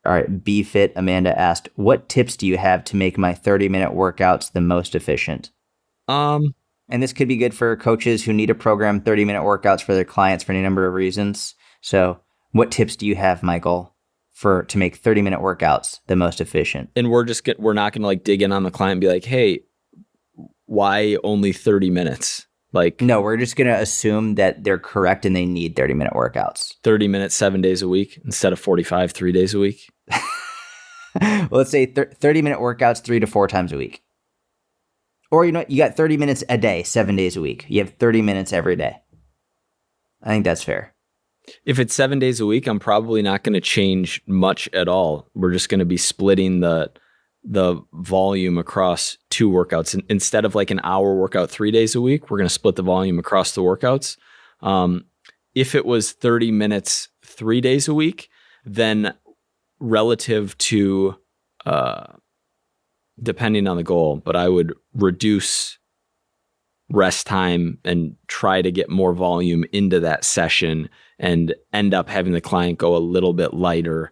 All right. BFit Amanda asked, what tips do you have to make my 30-minute workouts the most efficient? Um, And this could be good for coaches who need to program 30-minute workouts for their clients for any number of reasons. So what tips do you have, Michael, to make 30-minute workouts the most efficient? and we're not gonna like dig in on the client and be like, hey, why only 30 minutes? Like No, we're just going to assume that they're correct and they need 30-minute workouts. 30 minutes, 7 days a week instead of 45, 3 days a week. Well, let's say 30-minute workouts 3 to 4 times a week. Or, you got 30 minutes a day, 7 days a week. You have 30 minutes every day. I think that's fair. If it's 7 days a week, I'm probably not going to change much at all. We're just going to be splitting the volume across 2 workouts. Instead of like an hour workout 3 days a week, we're going to split the volume across the workouts. If it was 30 minutes 3 days a week, then relative to depending on the goal, but I would reduce rest time and try to get more volume into that session and end up having the client go a little bit lighter,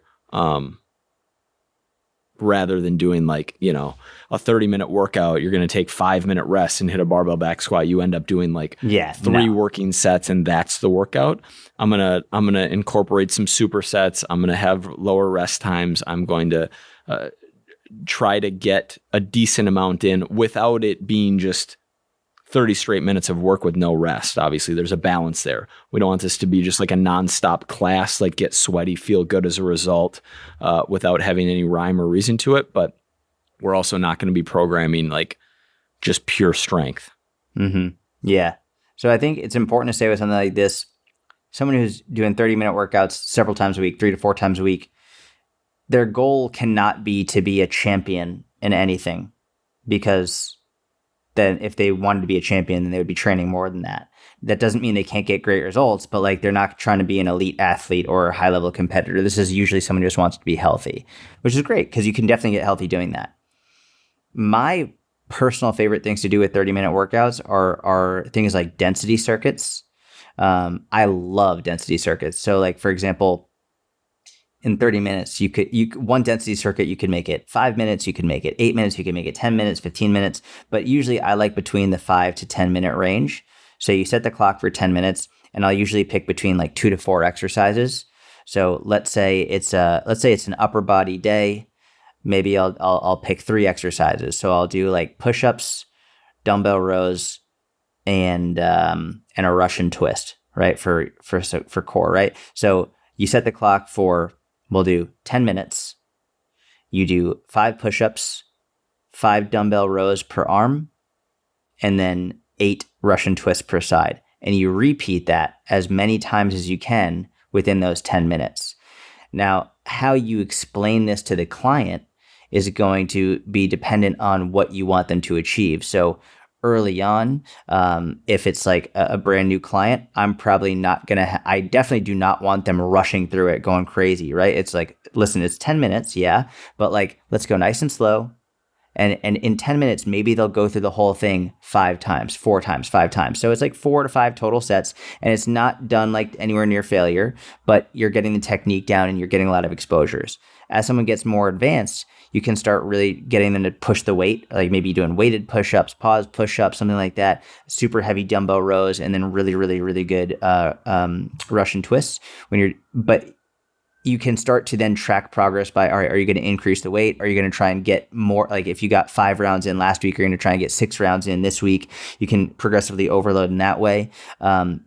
rather than doing like, a 30-minute workout. You're going to take 5-minute rest and hit a barbell back squat. You end up doing like 3 working sets, and that's the workout. I'm going to incorporate some supersets. I'm going to have lower rest times. I'm going to try to get a decent amount in without it being just 30 straight minutes of work with no rest. Obviously, there's a balance there. We don't want this to be just like a nonstop class, like get sweaty, feel good as a result, without having any rhyme or reason to it. But we're also not going to be programming like just pure strength. Mm-hmm. Yeah. So I think it's important to say with something like this, someone who's doing 30-minute workouts several times a week, 3 to 4 times a week, their goal cannot be to be a champion in anything, because then if they wanted to be a champion, then they would be training more than that. That doesn't mean they can't get great results, but like they're not trying to be an elite athlete or a high-level competitor. This is usually someone who just wants to be healthy, which is great because you can definitely get healthy doing that. My personal favorite things to do with 30-minute workouts are things like density circuits. I love density circuits. So like, for example, in 30 minutes, one density circuit, you could make it 5 minutes, you could make it 8 minutes, you could make it 10 minutes, 15 minutes. But usually I like between the 5 to 10 minute range. So you set the clock for 10 minutes, and I'll usually pick between like 2 to 4 exercises. So let's say it's an upper body day. Maybe I'll pick 3 exercises. So I'll do like push-ups, dumbbell rows, and a Russian twist, right? For core, right? So you set the clock for, we'll do 10 minutes. You do 5 push-ups, 5 dumbbell rows per arm, and then 8 Russian twists per side. And you repeat that as many times as you can within those 10 minutes. Now, how you explain this to the client is going to be dependent on what you want them to achieve. So early on, if it's like a brand new client, I'm probably not going to, I definitely do not want them rushing through it, going crazy, right? It's like, listen, it's 10 minutes, yeah, but like, let's go nice and slow. And in 10 minutes, maybe they'll go through the whole thing 5 times, 4 times, 5 times. So it's like 4 to 5 total sets, and it's not done like anywhere near failure, but you're getting the technique down and you're getting a lot of exposures. As someone gets more advanced, you can start really getting them to push the weight, like maybe doing weighted push-ups, pause push-ups, something like that, super heavy dumbbell rows, and then really, really, really good Russian twists. But you can start to then track progress by, all right, are you going to increase the weight? Are you going to try and get more? Like if you got 5 rounds in last week, you're going to try and get 6 rounds in this week. You can progressively overload in that way. And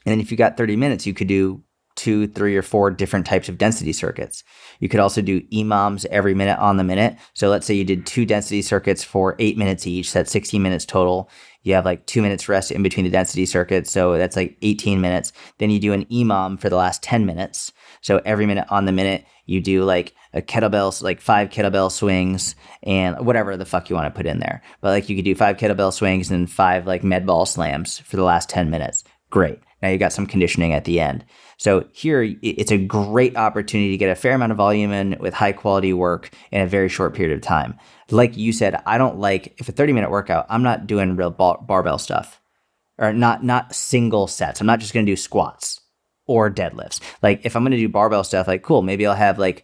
then if you got 30 minutes, you could do 2, 3, or 4 different types of density circuits. You could also do EMOMs every minute on the minute. So let's say you did 2 density circuits for 8 minutes each. So that's 16 minutes total. You have like 2 minutes rest in between the density circuits. So that's like 18 minutes. Then you do an EMOM for the last 10 minutes. So every minute on the minute, you do like a kettlebell, like 5 kettlebell swings and whatever the fuck you want to put in there. But like you could do 5 kettlebell swings and 5 like med ball slams for the last 10 minutes. Great. Now you got some conditioning at the end. So here, it's a great opportunity to get a fair amount of volume in with high quality work in a very short period of time. Like you said, I don't like, if a 30-minute workout, I'm not doing real barbell stuff, or not single sets. I'm not just going to do squats or deadlifts. Like if I'm going to do barbell stuff, like cool, maybe I'll have like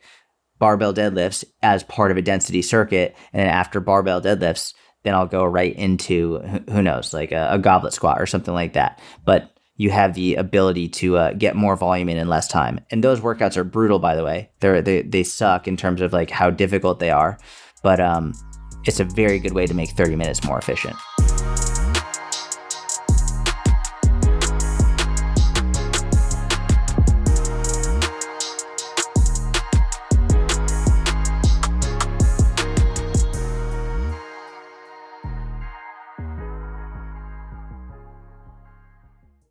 barbell deadlifts as part of a density circuit. And then after barbell deadlifts, then I'll go right into, who knows, like a goblet squat or something like that. But you have the ability to get more volume in less time. And those workouts are brutal, by the way. They suck in terms of like how difficult they are. But it's a very good way to make 30 minutes more efficient.